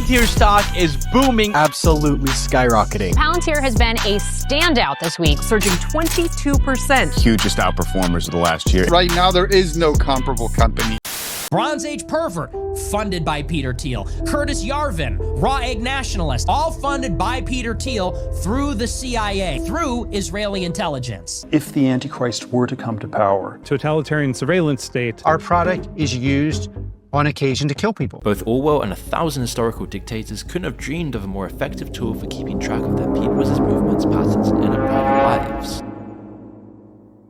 Palantir stock is booming. Absolutely skyrocketing. Palantir has been a standout this week, surging 22%. Hugest outperformers of the last year. Right now, there is no comparable company. Bronze Age Pervert, funded by Peter Thiel. Curtis Yarvin, Raw Egg Nationalist, all funded by Peter Thiel through the CIA, through Israeli intelligence. If the Antichrist were to come to power, totalitarian surveillance state. Our product is used on occasion to kill people. Both Orwell and 1,000 historical dictators couldn't have dreamed of a more effective tool for keeping track of their people's movements, patterns, and inner private lives.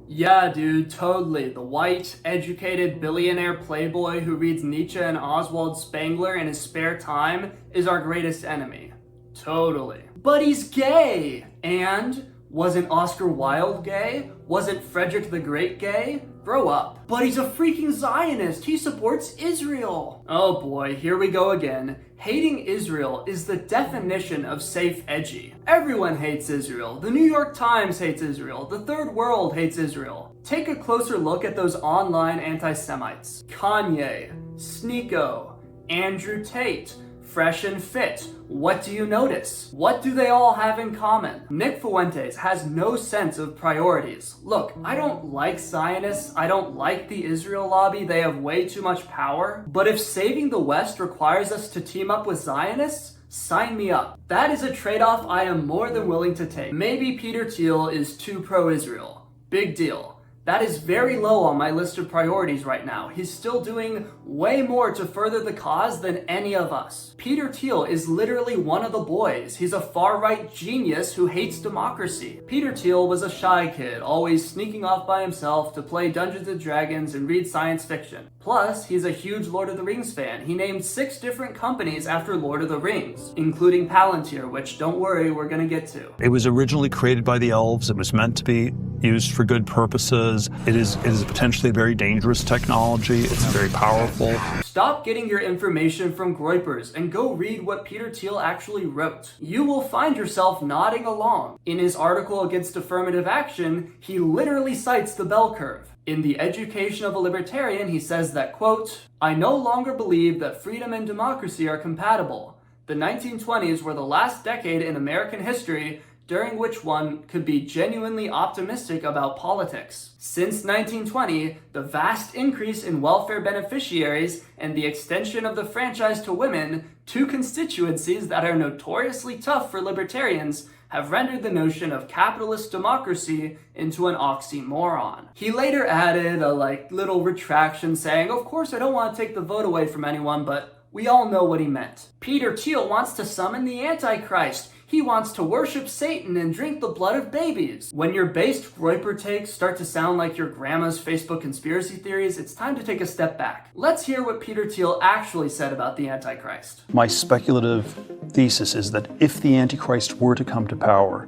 Yeah, dude, totally. The white, educated, billionaire playboy who reads Nietzsche and Oswald Spengler in his spare time is our greatest enemy. Totally. But he's gay! And wasn't Oscar Wilde gay? Wasn't Frederick the Great gay? Grow up. But he's a freaking Zionist. He supports Israel. Oh boy, here we go again. Hating Israel is the definition of safe edgy. Everyone hates Israel. The New York Times hates Israel. The Third World hates Israel. Take a closer look at those online anti-Semites. Kanye, Sneeko, Andrew Tate, Fresh and Fit. What do you notice? What do they all have in common? Nick Fuentes has no sense of priorities. Look, I don't like Zionists, I don't like the Israel lobby, they have way too much power. But if saving the West requires us to team up with Zionists, sign me up. That is a trade-off I am more than willing to take. Maybe Peter Thiel is too pro-Israel. Big deal. That is very low on my list of priorities right now. He's still doing way more to further the cause than any of us. Peter Thiel is literally one of the boys. He's a far-right genius who hates democracy. Peter Thiel was a shy kid, always sneaking off by himself to play Dungeons & Dragons and read science fiction. Plus, he's a huge Lord of the Rings fan. He named 6 different companies after Lord of the Rings, including Palantir, which, don't worry, we're gonna get to. it was originally created by the elves. It was meant to be used for good purposes. It is potentially a very dangerous technology. It's very powerful. Stop getting your information from Groypers and go read what Peter Thiel actually wrote. You will find yourself nodding along. In his article against affirmative action, he literally cites the bell curve. In The Education of a Libertarian, he says that, quote, "I no longer believe that freedom and democracy are compatible. The 1920s were the last decade in American history during which one could be genuinely optimistic about politics. Since 1920, the vast increase in welfare beneficiaries and the extension of the franchise to women, 2 constituencies that are notoriously tough for libertarians, have rendered the notion of capitalist democracy into an oxymoron." He later added a little retraction saying, "Of course I don't want to take the vote away from anyone, but we all know what he meant." Peter Thiel wants to summon the Antichrist. He wants to worship Satan and drink the blood of babies. When your based Groyper takes start to sound like your grandma's Facebook conspiracy theories, it's time to take a step back. Let's hear what Peter Thiel actually said about the Antichrist. My speculative thesis is that if the Antichrist were to come to power,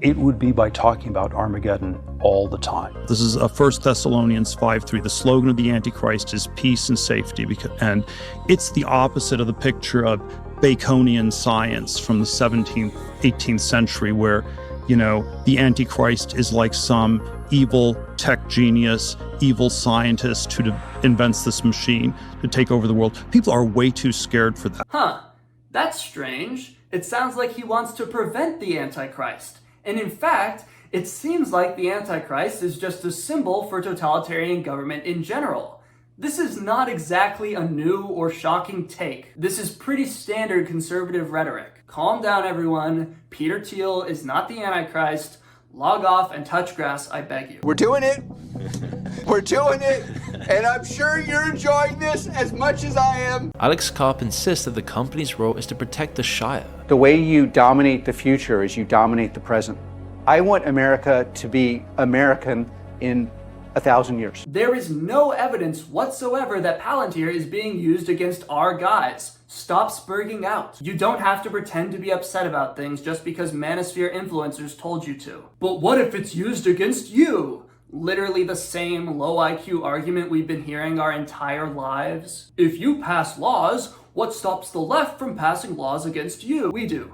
it would be by talking about Armageddon all the time. This is 1 Thessalonians 5:3. The slogan of the Antichrist is peace and safety, and it's the opposite of the picture of Baconian science from the 17th, 18th century, where, the Antichrist is like some evil tech genius, evil scientist who invents this machine to take over the world. People are way too scared for that. Huh, that's strange. It sounds like he wants to prevent the Antichrist. And in fact, it seems like the Antichrist is just a symbol for totalitarian government in general. This is not exactly a new or shocking take. This is pretty standard conservative rhetoric. Calm down, everyone. Peter Thiel is not the Antichrist. Log off and touch grass, I beg you. We're doing it. We're doing it. And I'm sure you're enjoying this as much as I am. Alex Karp insists that the company's role is to protect the Shire. The way you dominate the future is you dominate the present. I want America to be American in 1,000 years. There is no evidence whatsoever that Palantir is being used against our guys. Stop spurging out. You don't have to pretend to be upset about things just because manosphere influencers told you to. But what if it's used against you? Literally the same low IQ argument we've been hearing our entire lives. If you pass laws, what stops the left from passing laws against you? We do.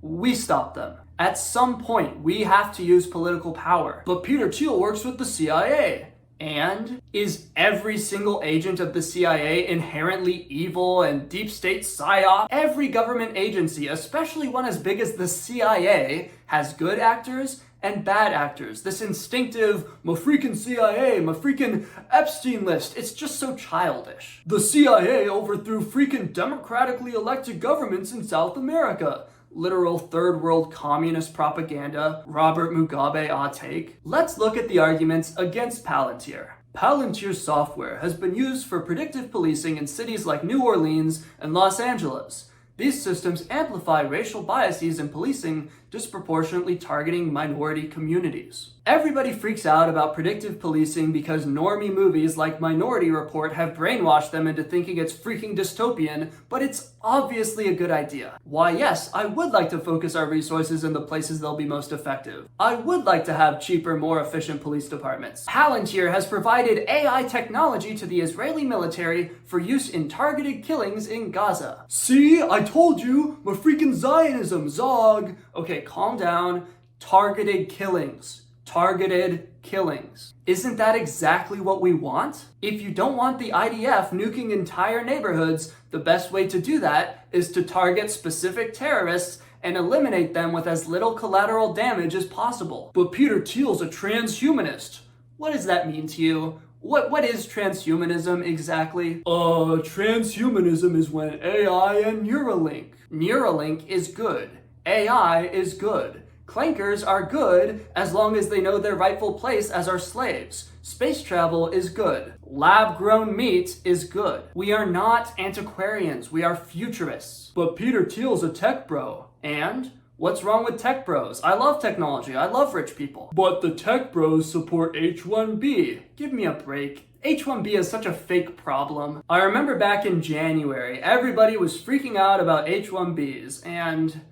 We stop them. At some point, we have to use political power. But Peter Thiel works with the CIA. And is every single agent of the CIA inherently evil and deep state psyop? Every government agency, especially one as big as the CIA, has good actors and bad actors. This instinctive, ma freaking CIA, ma freaking Epstein list, it's just so childish. The CIA overthrew freaking democratically elected governments in South America. Literal third world communist propaganda, Robert Mugabe take. Let's look at the arguments against Palantir. Palantir software has been used for predictive policing in cities like New Orleans and Los Angeles. These systems amplify racial biases in policing, disproportionately targeting minority communities. Everybody freaks out about predictive policing because normie movies like Minority Report have brainwashed them into thinking it's freaking dystopian, but it's obviously a good idea. Why, yes, I would like to focus our resources in the places they'll be most effective. I would like to have cheaper, more efficient police departments. Palantir has provided AI technology to the Israeli military for use in targeted killings in Gaza. See, I told you, my freaking Zionism, Zog. Okay, calm down. Targeted killings. Targeted killings. Isn't that exactly what we want? If you don't want the IDF nuking entire neighborhoods, the best way to do that is to target specific terrorists and eliminate them with as little collateral damage as possible. But Peter Thiel's a transhumanist. What does that mean to you? What is transhumanism exactly? Transhumanism is when AI and Neuralink. Neuralink is good. AI is good. Clankers are good as long as they know their rightful place as our slaves. Space travel is good. Lab-grown meat is good. We are not antiquarians, we are futurists. But Peter Thiel's a tech bro. And? What's wrong with tech bros? I love technology, I love rich people. But the tech bros support H1B. Give me a break. H1B is such a fake problem. I remember back in January, everybody was freaking out about H1Bs, and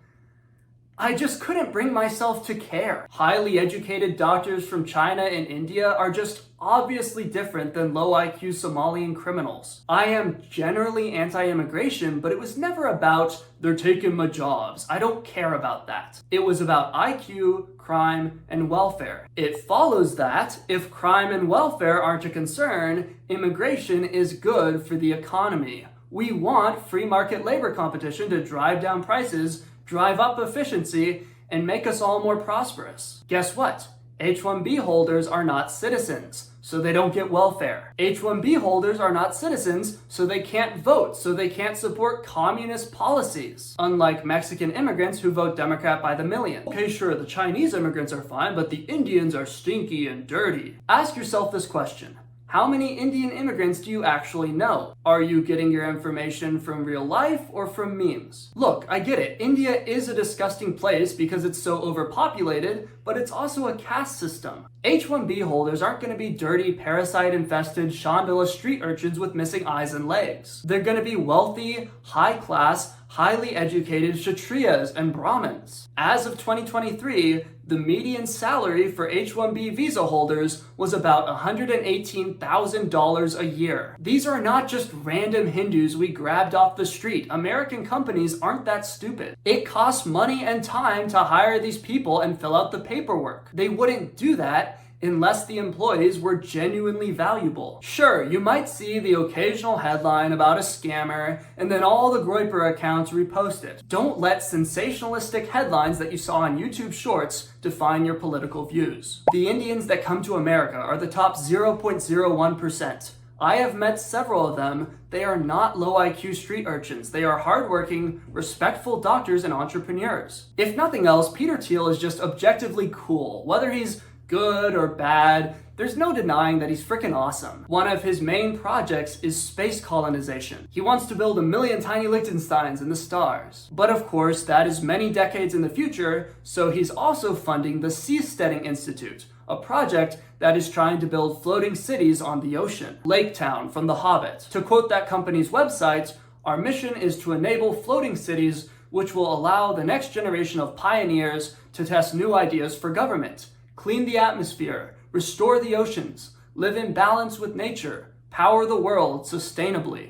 I just couldn't bring myself to care. Highly educated doctors from China and India are just obviously different than low IQ Somalian criminals. I am generally anti-immigration, but it was never about they're taking my jobs. I don't care about that. It was about IQ, crime, and welfare. It follows that if crime and welfare aren't a concern, immigration is good for the economy. We want free market labor competition to drive down prices, drive up efficiency, and make us all more prosperous. Guess what? H-1B holders are not citizens, so they don't get welfare. H-1B holders are not citizens, so they can't vote, so they can't support communist policies. Unlike Mexican immigrants who vote Democrat by the million. Okay, sure, the Chinese immigrants are fine, but the Indians are stinky and dirty. Ask yourself this question. How many Indian immigrants do you actually know? Are you getting your information from real life or from memes? Look, I get it. India is a disgusting place because it's so overpopulated, but it's also a caste system. H-1B holders aren't going to be dirty, parasite-infested Chandala street urchins with missing eyes and legs. They're going to be wealthy, high-class, highly educated Kshatriyas and Brahmins. As of 2023, the median salary for H-1B visa holders was about $118,000 a year. These are not just random Hindus we grabbed off the street. American companies aren't that stupid. It costs money and time to hire these people and fill out the paperwork. They wouldn't do that unless the employees were genuinely valuable. Sure, you might see the occasional headline about a scammer, and then all the Groyper accounts repost it. Don't let sensationalistic headlines that you saw on YouTube Shorts define your political views. The Indians that come to America are the top 0.01%. I have met several of them. They are not low IQ street urchins. They are hardworking, respectful doctors and entrepreneurs. If nothing else, Peter Thiel is just objectively cool. Whether he's good or bad, there's no denying that he's freaking awesome. One of his main projects is space colonization. He wants to build 1 million tiny Liechtensteins in the stars. But of course, that is many decades in the future, so he's also funding the Seasteading Institute, a project that is trying to build floating cities on the ocean. Lake Town from The Hobbit. To quote that company's website, our mission is to enable floating cities which will allow the next generation of pioneers to test new ideas for government. Clean the atmosphere, restore the oceans, live in balance with nature, power the world sustainably.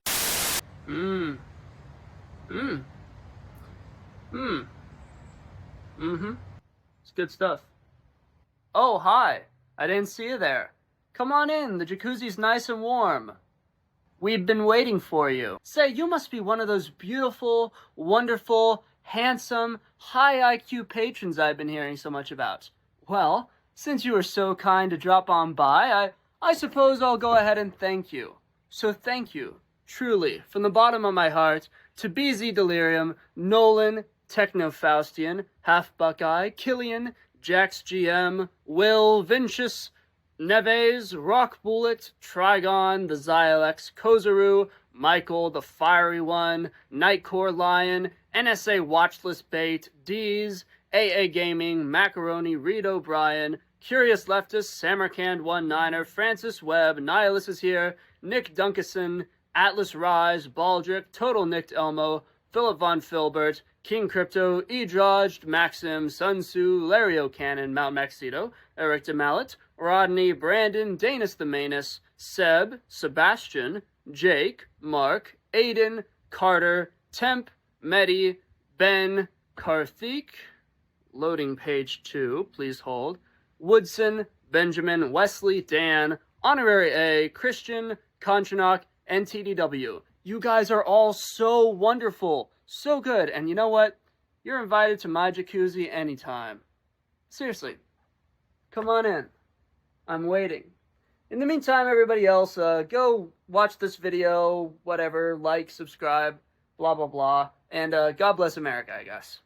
It's good stuff. Oh, hi. I didn't see you there. Come on in, the jacuzzi's nice and warm. We've been waiting for you. Say, you must be one of those beautiful, wonderful, handsome, high IQ patrons I've been hearing so much about. Well, since you were so kind to drop on by, I suppose I'll go ahead and thank you. So thank you, truly, from the bottom of my heart, to BZ Delirium, Nolan, Techno Faustian, Half Buckeye, Killian, Jax GM, Will, Vincius, Neves, Rock Bullet, Trigon, the Xilex, Kozaru, Michael, the Fiery One, Nightcore Lion, NSA Watchlist Bait, Deez, AA Gaming, Macaroni, Reed O'Brien, Curious Leftist, Samarkand 19er, Francis Webb, Nihilus is here, Nick Dunkeson, Atlas Rise, Baldric, Total Nicked Elmo, Philip Von Filbert, King Crypto, Edrodged, Maxim, Sun Tzu, Lario Cannon, Mount Maxito, Eric DeMallet, Rodney, Brandon, Danus the Manus, Seb, Sebastian, Jake, Mark, Aiden, Carter, Temp, Medi, Ben, Karthik, loading page 2, please hold, Woodson, Benjamin, Wesley, Dan, Honorary A, Christian, Conchanok, and TDW. You guys are all so wonderful, so good, and you know what? You're invited to my jacuzzi anytime. Seriously, come on in. I'm waiting. In the meantime, everybody else, go watch this video, whatever, like, subscribe, blah, blah, blah, and God bless America, I guess.